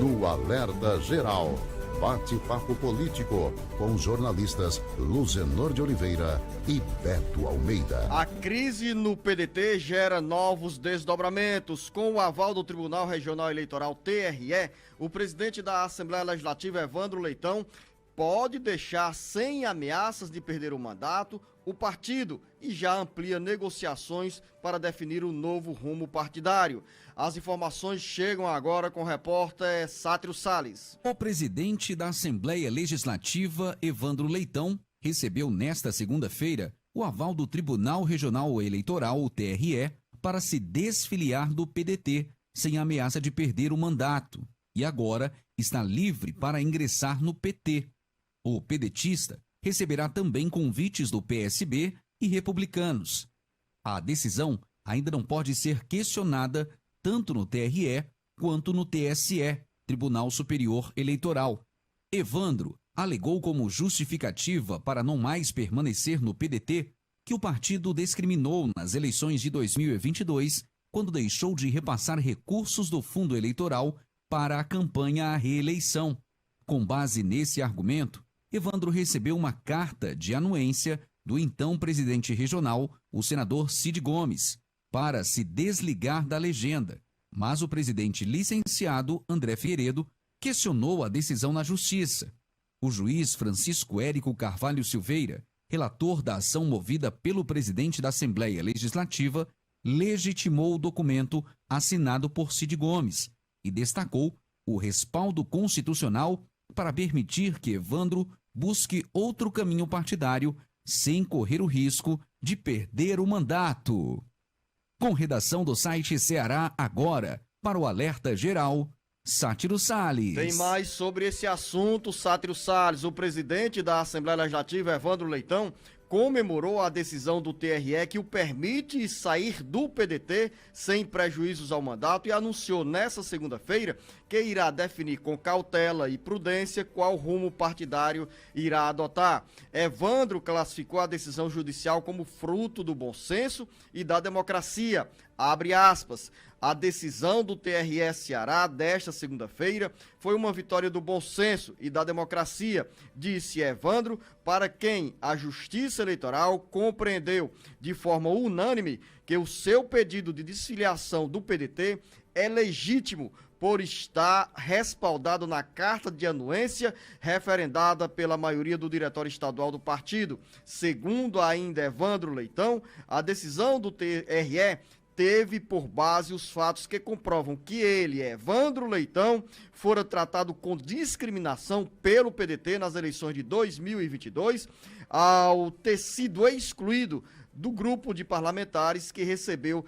no Alerta Geral. Bate-papo político com os jornalistas Luzenor de Oliveira e Beto Almeida. A crise no PDT gera novos desdobramentos. Com o aval do Tribunal Regional Eleitoral TRE, o presidente da Assembleia Legislativa, Evandro Leitão, pode deixar sem ameaças de perder o mandato o partido e já amplia negociações para definir o novo rumo partidário. As informações chegam agora com o repórter Sátiro Salles. O presidente da Assembleia Legislativa, Evandro Leitão, recebeu nesta segunda-feira o aval do Tribunal Regional Eleitoral, o TRE, para se desfiliar do PDT, sem ameaça de perder o mandato, e agora está livre para ingressar no PT. O pedetista receberá também convites do PSB e republicanos. A decisão ainda não pode ser questionada tanto no TRE quanto no TSE, Tribunal Superior Eleitoral. Evandro alegou como justificativa para não mais permanecer no PDT que o partido discriminou nas eleições de 2022, quando deixou de repassar recursos do fundo eleitoral para a campanha à reeleição. Com base nesse argumento, Evandro recebeu uma carta de anuência do então presidente regional, o senador Cid Gomes, para se desligar da legenda, mas o presidente licenciado André Figueiredo questionou a decisão na Justiça. O juiz Francisco Érico Carvalho Silveira, relator da ação movida pelo presidente da Assembleia Legislativa, legitimou o documento assinado por Cid Gomes e destacou o respaldo constitucional para permitir que Evandro busque outro caminho partidário sem correr o risco de perder o mandato. Com redação do site Ceará Agora, para o Alerta Geral, Sátiro Salles. Tem mais sobre esse assunto, Sátiro Salles. O presidente da Assembleia Legislativa, Evandro Leitão, comemorou a decisão do TRE que o permite sair do PDT sem prejuízos ao mandato e anunciou nesta segunda-feira que irá definir com cautela e prudência qual rumo partidário irá adotar. Evandro classificou a decisão judicial como fruto do bom senso e da democracia. Abre aspas. A decisão do TRE Ceará desta segunda-feira foi uma vitória do bom senso e da democracia, disse Evandro, para quem a Justiça Eleitoral compreendeu de forma unânime que o seu pedido de desfiliação do PDT é legítimo por estar respaldado na carta de anuência referendada pela maioria do diretório estadual do partido. Segundo ainda Evandro Leitão, a decisão do TRE teve por base os fatos que comprovam que ele, Evandro Leitão, fora tratado com discriminação pelo PDT nas eleições de 2022, ao ter sido excluído do grupo de parlamentares que recebeu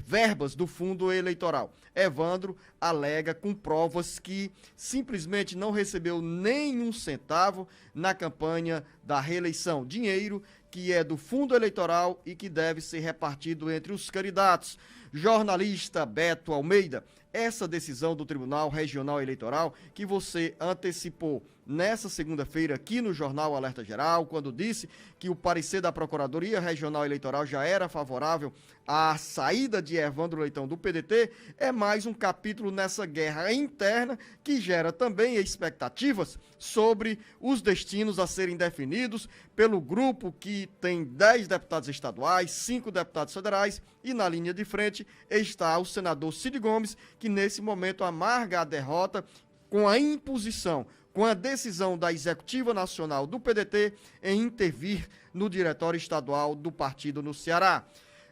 verbas do fundo eleitoral. Evandro alega com provas que simplesmente não recebeu nenhum centavo na campanha da reeleição. Dinheiro que é do fundo eleitoral e que deve ser repartido entre os candidatos. Jornalista Beto Almeida, essa decisão do Tribunal Regional Eleitoral que você antecipou nessa segunda-feira aqui no Jornal Alerta Geral, quando disse que o parecer da Procuradoria Regional Eleitoral já era favorável à saída de Evandro Leitão do PDT, é mais um capítulo nessa guerra interna que gera também expectativas sobre os destinos a serem definidos pelo grupo que tem 10 deputados estaduais, 5 deputados federais e na linha de frente está o senador Cid Gomes, que nesse momento amarga a derrota com a imposição, com a decisão da Executiva Nacional do PDT em intervir no Diretório Estadual do partido no Ceará.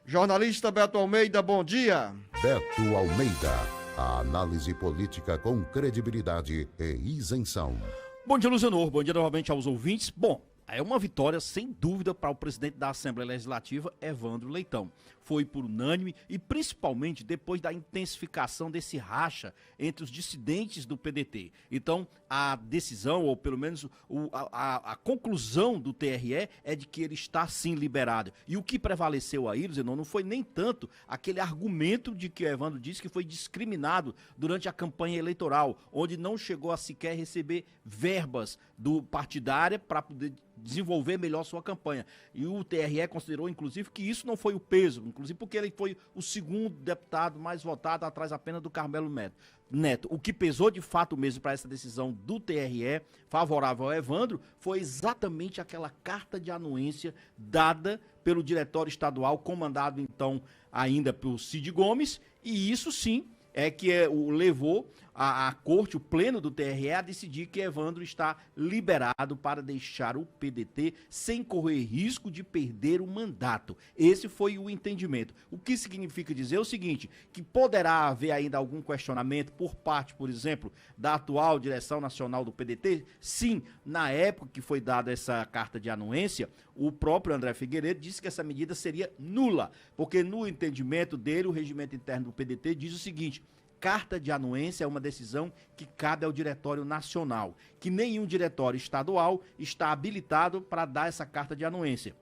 Jornalista Beto Almeida, bom dia. Beto Almeida, a análise política com credibilidade e isenção. Bom dia, Luzenor. Bom dia novamente aos ouvintes. Bom, é uma vitória sem dúvida para o presidente da Assembleia Legislativa, Evandro Leitão. Foi por unânime e principalmente depois da intensificação desse racha entre os dissidentes do PDT. Então, a decisão, ou pelo menos a conclusão do TRE é de que ele está sim liberado. E o que prevaleceu aí, Luzenor, não foi nem tanto aquele argumento de que o Evandro disse que foi discriminado durante a campanha eleitoral, onde não chegou a sequer receber verbas do partidária para poder desenvolver melhor sua campanha. E o TRE considerou, inclusive, que isso não foi o peso, inclusive porque ele foi o segundo deputado mais votado, atrás apenas do Carmelo Neto. O que pesou de fato mesmo para essa decisão do TRE favorável ao Evandro foi exatamente aquela carta de anuência dada pelo diretório estadual, comandado então ainda pelo Cid Gomes, e isso sim é que levou a corte, o pleno do TRE, a decidir que Evandro está liberado para deixar o PDT sem correr risco de perder o mandato. Esse foi o entendimento. O que significa dizer o seguinte, que poderá haver ainda algum questionamento por parte, por exemplo, da atual direção nacional do PDT? Sim, na época que foi dada essa carta de anuência, o próprio André Figueiredo disse que essa medida seria nula, porque no entendimento dele, o regimento interno do PDT diz o seguinte: carta de anuência é uma decisão que cabe ao Diretório Nacional, que nenhum diretório estadual está habilitado para dar essa carta de anuência.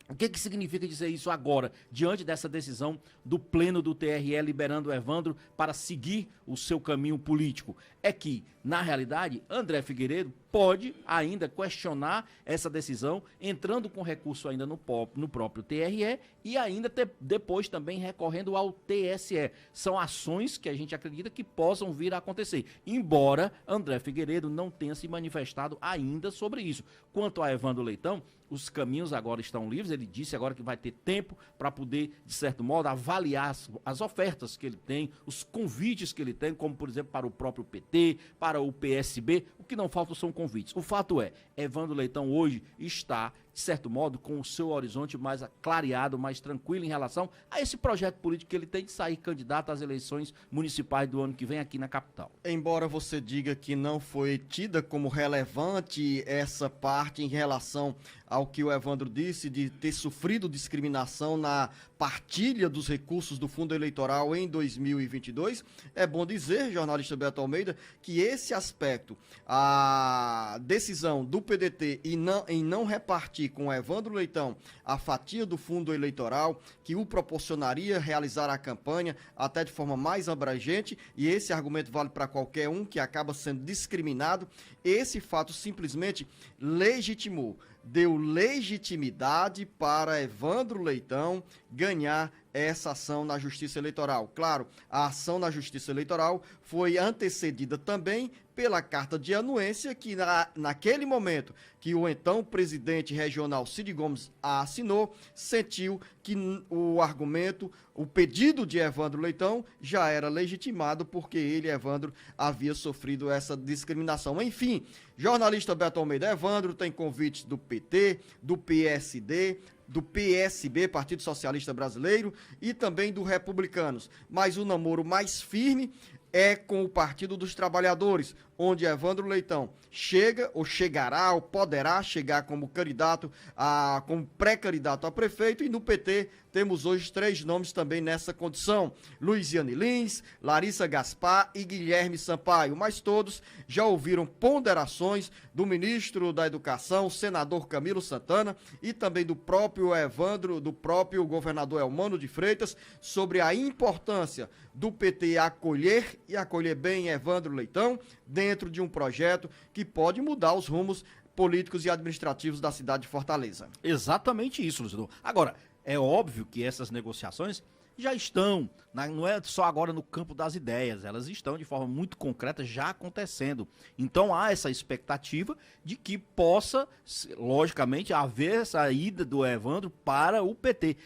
O que significa dizer isso agora, diante dessa decisão do pleno do TRE liberando o Evandro para seguir o seu caminho político? É que, na realidade, André Figueiredo pode ainda questionar essa decisão, entrando com recurso ainda no próprio TRE e ainda depois também recorrendo ao TSE. São ações que a gente acredita que possam vir a acontecer, embora André Figueiredo não tenha se manifestado ainda sobre isso. Quanto a Evandro Leitão, os caminhos agora estão livres, ele disse agora que vai ter tempo para poder, de certo modo, avaliar as ofertas que ele tem, os convites que ele tem, como por exemplo para o próprio PT, para o PSB, o que não falta são convites. O fato é, Evandro Leitão hoje está, de certo modo, com o seu horizonte mais clareado, mais tranquilo em relação a esse projeto político que ele tem de sair candidato às eleições municipais do ano que vem aqui na capital. Embora você diga que não foi tida como relevante essa parte em relação ao que o Evandro disse de ter sofrido discriminação na partilha dos recursos do fundo eleitoral em 2022, é bom dizer, jornalista Beto Almeida, que esse aspecto, a decisão do PDT em não repartir com o Evandro Leitão a fatia do fundo eleitoral que o proporcionaria realizar a campanha até de forma mais abrangente, e esse argumento vale para qualquer um que acaba sendo discriminado, esse fato simplesmente legitimou, deu legitimidade para Evandro Leitão ganhar essa ação na Justiça Eleitoral. Claro, a ação na Justiça Eleitoral foi antecedida também pela carta de anuência que naquele momento que o então presidente regional Cid Gomes a assinou, sentiu que o argumento, o pedido de Evandro Leitão já era legitimado porque ele, Evandro, havia sofrido essa discriminação. Enfim, jornalista Beto Almeida, Evandro tem convites do PT, do PSD, do PSB, Partido Socialista Brasileiro, e também do Republicanos. Mas o namoro mais firme é com o Partido dos Trabalhadores, onde Evandro Leitão chega, ou chegará, ou poderá chegar como candidato, como pré-candidato a prefeito, e no PT temos hoje 3 nomes também nessa condição: Luiziane Lins, Larissa Gaspar e Guilherme Sampaio, mas todos já ouviram ponderações do ministro da Educação, senador Camilo Santana, e também do próprio Evandro, do próprio governador Elmano de Freitas, sobre a importância do PT acolher e acolher bem Evandro Leitão dentro de um projeto que pode mudar os rumos políticos e administrativos da cidade de Fortaleza. Exatamente isso, Luciano. Agora, é óbvio que essas negociações já estão, não é só agora no campo das ideias, elas estão de forma muito concreta já acontecendo. Então há essa expectativa de que possa, logicamente, haver essa ida do Evandro para o PT.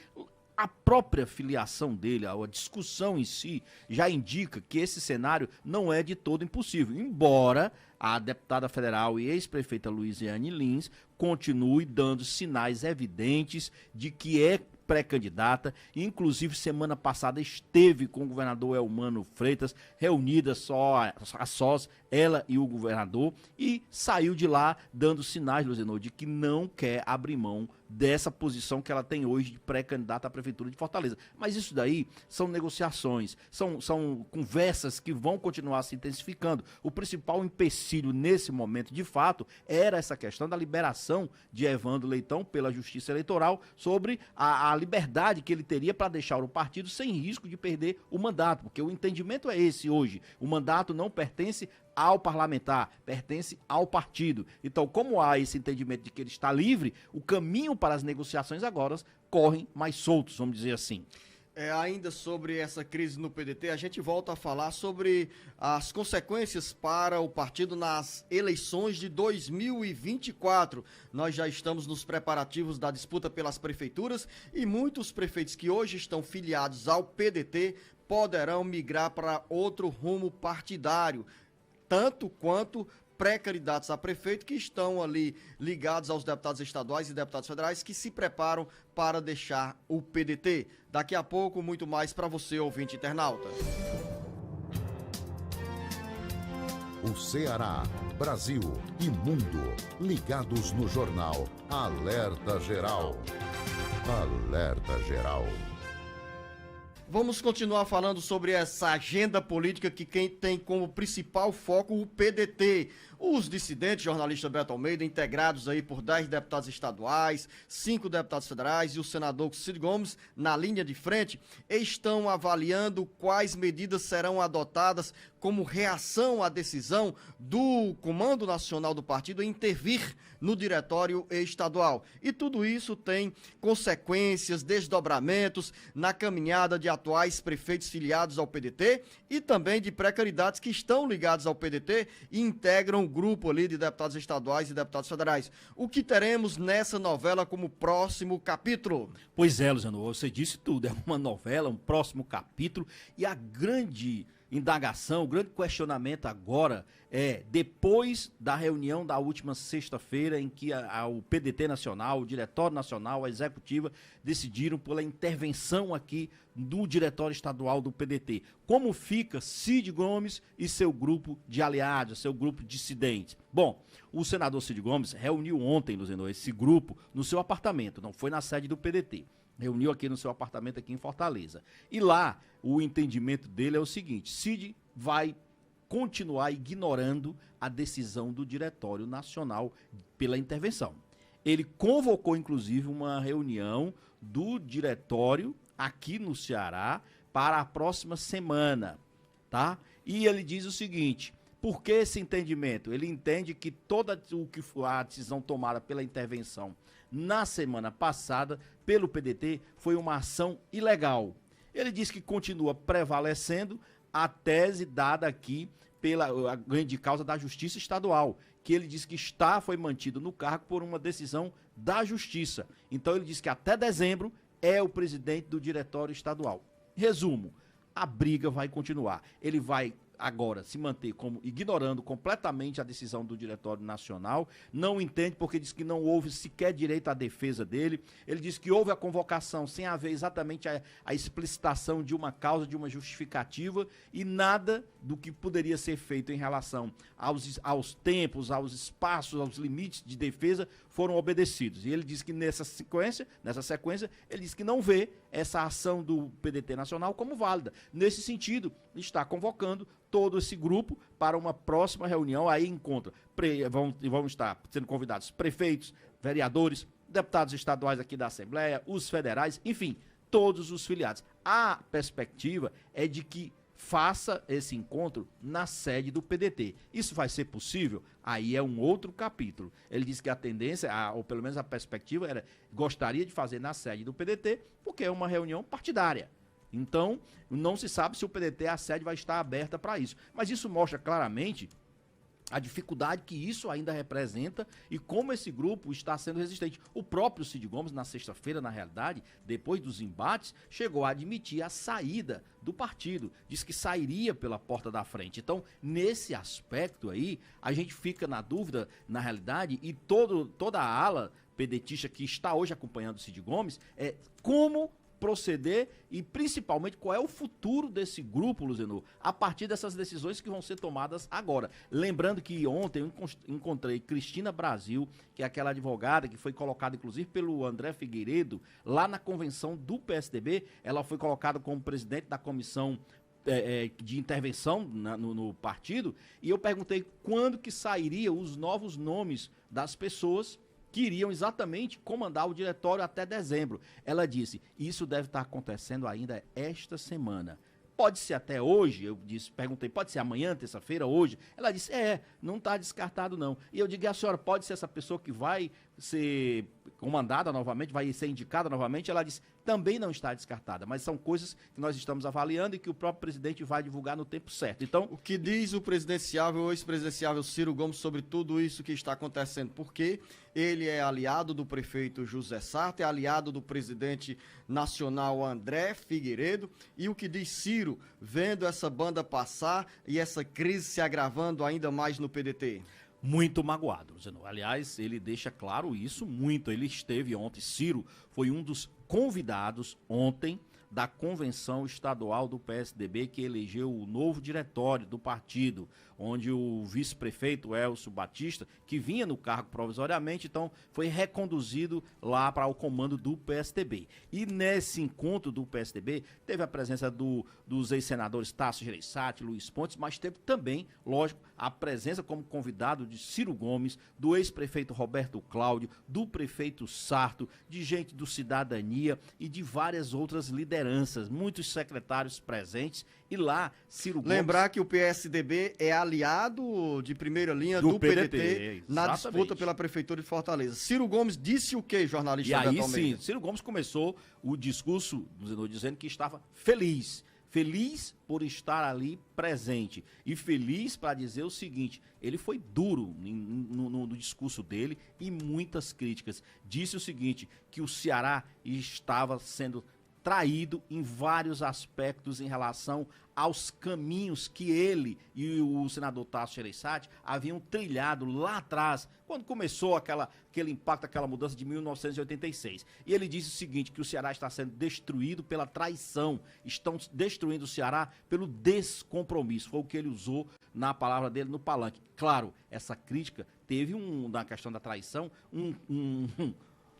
A própria filiação dele, a discussão em si, já indica que esse cenário não é de todo impossível, embora a deputada federal e ex-prefeita Luiziane Lins continue dando sinais evidentes de que é pré-candidata, inclusive semana passada esteve com o governador Elmano Freitas, reunida a sós, ela e o governador, e saiu de lá dando sinais, Luzenor, de que não quer abrir mão dessa posição que ela tem hoje de pré-candidata à Prefeitura de Fortaleza. Mas isso daí são negociações, são conversas que vão continuar se intensificando. O principal empecilho nesse momento, de fato, era essa questão da liberação de Evandro Leitão pela Justiça Eleitoral sobre a liberdade que ele teria para deixar o partido sem risco de perder o mandato, porque o entendimento é esse hoje. O mandato não pertence ao parlamentar, pertence ao partido. Então, como há esse entendimento de que ele está livre, o caminho para as negociações agora correm mais soltos, vamos dizer assim. Ainda sobre essa crise no PDT, a gente volta a falar sobre as consequências para o partido nas eleições de 2024. Nós já estamos nos preparativos da disputa pelas prefeituras e muitos prefeitos que hoje estão filiados ao PDT poderão migrar para outro rumo partidário, tanto quanto pré-candidatos a prefeito que estão ali ligados aos deputados estaduais e deputados federais que se preparam para deixar o PDT. Daqui a pouco, muito mais para você, ouvinte internauta. O Ceará, Brasil e mundo ligados no jornal Alerta Geral. Alerta Geral. Vamos continuar falando sobre essa agenda política que quem tem como principal foco o PDT. Os dissidentes, jornalista Beto Almeida, integrados aí por 10 deputados estaduais, 5 deputados federais e o senador Cid Gomes, na linha de frente, estão avaliando quais medidas serão adotadas como reação à decisão do Comando Nacional do Partido em intervir no diretório estadual. E tudo isso tem consequências, desdobramentos na caminhada de atuais prefeitos filiados ao PDT e também de pré-candidatos que estão ligados ao PDT e integram o grupo ali de deputados estaduais e deputados federais. O que teremos nessa novela como próximo capítulo? Pois é, Luciano, você disse tudo, é uma novela, um próximo capítulo, e a grande indagação, o grande questionamento agora é, depois da reunião da última sexta-feira, em que o PDT Nacional, o Diretório Nacional, a Executiva, decidiram pela intervenção aqui do Diretório Estadual do PDT. Como fica Cid Gomes e seu grupo de aliados, seu grupo dissidente? Bom, o senador Cid Gomes reuniu ontem, Luciano, esse grupo no seu apartamento, não foi na sede do PDT. Reuniu aqui no seu apartamento aqui em Fortaleza. E lá, o entendimento dele é o seguinte: Cid vai continuar ignorando a decisão do Diretório Nacional pela intervenção. Ele convocou, inclusive, uma reunião do Diretório aqui no Ceará para a próxima semana, tá? E ele diz o seguinte: por que esse entendimento? Ele entende que toda o que foi a decisão tomada pela intervenção na semana passada pelo PDT foi uma ação ilegal. Ele diz que continua prevalecendo a tese dada aqui pela grande causa da Justiça Estadual, que ele diz que foi mantido no cargo por uma decisão da Justiça. Então ele diz que até dezembro é o presidente do Diretório Estadual. Resumo, a briga vai continuar. Ele vai agora se manter como ignorando completamente a decisão do Diretório Nacional, não entende porque diz que não houve sequer direito à defesa dele, ele diz que houve a convocação sem haver exatamente a explicitação de uma causa, de uma justificativa, e nada do que poderia ser feito em relação aos tempos, aos espaços, aos limites de defesa foram obedecidos. E ele diz que nessa sequência, ele diz que não vê essa ação do PDT Nacional como válida. Nesse sentido, está convocando todo esse grupo para uma próxima reunião. Aí vão estar sendo convidados prefeitos, vereadores, deputados estaduais aqui da Assembleia, os federais, enfim, todos os filiados. A perspectiva é de que faça esse encontro na sede do PDT. Isso vai ser possível? Aí é um outro capítulo. Ele disse que a tendência, ou pelo menos a perspectiva, gostaria de fazer na sede do PDT, porque é uma reunião partidária. Então, não se sabe se o PDT, a sede, vai estar aberta para isso. Mas isso mostra claramente a dificuldade que isso ainda representa e como esse grupo está sendo resistente. O próprio Cid Gomes, na sexta-feira, na realidade, depois dos embates, chegou a admitir a saída do partido. Disse que sairia pela porta da frente. Então, nesse aspecto aí, a gente fica na dúvida, na realidade, e toda a ala pedetista que está hoje acompanhando o Cid Gomes, é como proceder e principalmente qual é o futuro desse grupo, Luziano, a partir dessas decisões que vão ser tomadas agora. Lembrando que ontem eu encontrei Cristina Brasil, que é aquela advogada que foi colocada inclusive pelo André Figueiredo lá na convenção do PSDB. Ela foi colocada como presidente da comissão de intervenção no partido, e eu perguntei quando que sairiam os novos nomes das pessoas que iriam exatamente comandar o diretório até dezembro. Ela disse, isso deve estar acontecendo ainda esta semana. pode ser até hoje, perguntei, pode ser amanhã, terça-feira, hoje? Ela disse, não está descartado não. E eu digo, a senhora pode ser essa pessoa que vai ser comandada novamente, vai ser indicada novamente? Ela disse, também não está descartada, mas são coisas que nós estamos avaliando e que o próprio presidente vai divulgar no tempo certo. Então, o que diz o presidenciável, o ex-presidenciável Ciro Gomes sobre tudo isso que está acontecendo? Porque ele é aliado do prefeito José Sarto, é aliado do presidente nacional André Figueiredo, e o que diz Ciro, vendo essa banda passar e essa crise se agravando ainda mais no PDT? Muito magoado, Luciano. Aliás, ele deixa claro isso muito. Ele esteve ontem, Ciro foi um dos convidados ontem da convenção estadual do PSDB que elegeu o novo diretório do partido, onde o vice-prefeito Elcio Batista, que vinha no cargo provisoriamente, então foi reconduzido lá para o comando do PSDB. E nesse encontro do PSDB teve a presença dos ex-senadores Tasso Gereissati, Luiz Pontes, mas teve também, lógico, a presença como convidado de Ciro Gomes, do ex-prefeito Roberto Cláudio, do prefeito Sarto, de gente do Cidadania e de várias outras lideranças, muitos secretários presentes. E lá, Ciro Gomes... Lembrar que o PSDB é aliado de primeira linha do PDT na disputa pela Prefeitura de Fortaleza. Ciro Gomes disse o quê, jornalista? E aí sim, Ciro Gomes começou o discurso dizendo que estava feliz por estar ali presente e feliz para dizer o seguinte, ele foi duro no discurso dele e muitas críticas. Disse o seguinte, que o Ceará estava sendo traído em vários aspectos em relação aos caminhos que ele e o senador Tasso Gereissati haviam trilhado lá atrás, quando começou aquele impacto, aquela mudança de 1986. E ele disse o seguinte, que o Ceará está sendo destruído pela traição, estão destruindo o Ceará pelo descompromisso, foi o que ele usou na palavra dele no palanque. Claro, essa crítica teve na questão da traição,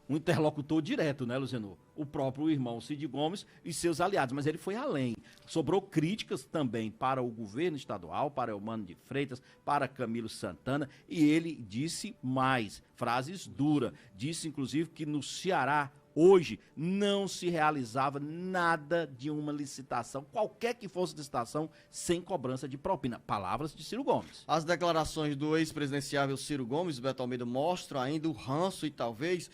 um interlocutor direto, né, Luciano? O próprio irmão Cid Gomes e seus aliados, mas ele foi além. Sobrou críticas também para o governo estadual, para Eumano de Freitas, para Camilo Santana, e ele disse mais, frases duras. Disse, inclusive, que no Ceará, hoje, não se realizava nada de uma licitação, qualquer que fosse licitação, sem cobrança de propina. Palavras de Ciro Gomes. As declarações do ex-presidenciável Ciro Gomes, Beto Almeida, mostram ainda o ranço e talvez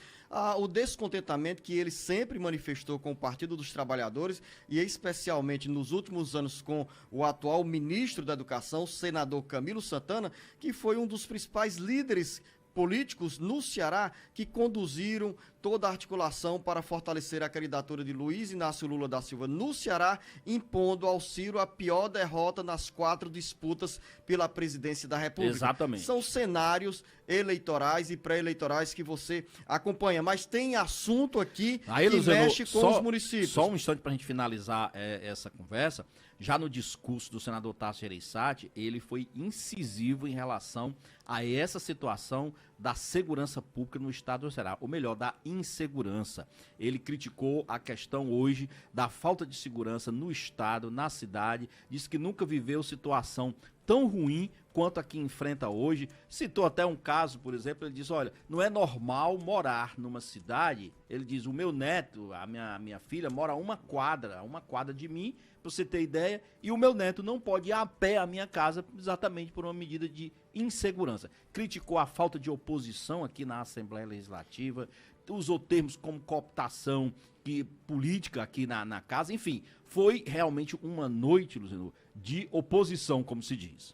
o descontentamento que ele sempre manifestou com o Partido dos Trabalhadores e especialmente nos últimos anos com o atual ministro da Educação, o senador Camilo Santana, que foi um dos principais líderes políticos no Ceará que conduziram toda a articulação para fortalecer a candidatura de Luiz Inácio Lula da Silva no Ceará, impondo ao Ciro a pior derrota nas 4 disputas pela presidência da República. Exatamente. São cenários eleitorais e pré-eleitorais que você acompanha, mas tem assunto aqui que mexe com os municípios. Só um instante para a gente finalizar essa conversa. Já no discurso do senador Tasso Gereissati, ele foi incisivo em relação a essa situação da segurança pública no estado do Ceará, ou melhor, da insegurança. Ele criticou a questão hoje da falta de segurança no estado, na cidade, disse que nunca viveu situação tão ruim quanto a que enfrenta hoje. Citou até um caso, por exemplo, ele diz, olha, não é normal morar numa cidade, ele diz, o meu neto, a minha filha mora a uma quadra de mim, para você ter ideia, e o meu neto não pode ir a pé à minha casa exatamente por uma medida de insegurança. Criticou a falta de oposição aqui na Assembleia Legislativa, usou termos como cooptação política aqui na casa, enfim, foi realmente uma noite, Luciano, de oposição, como se diz.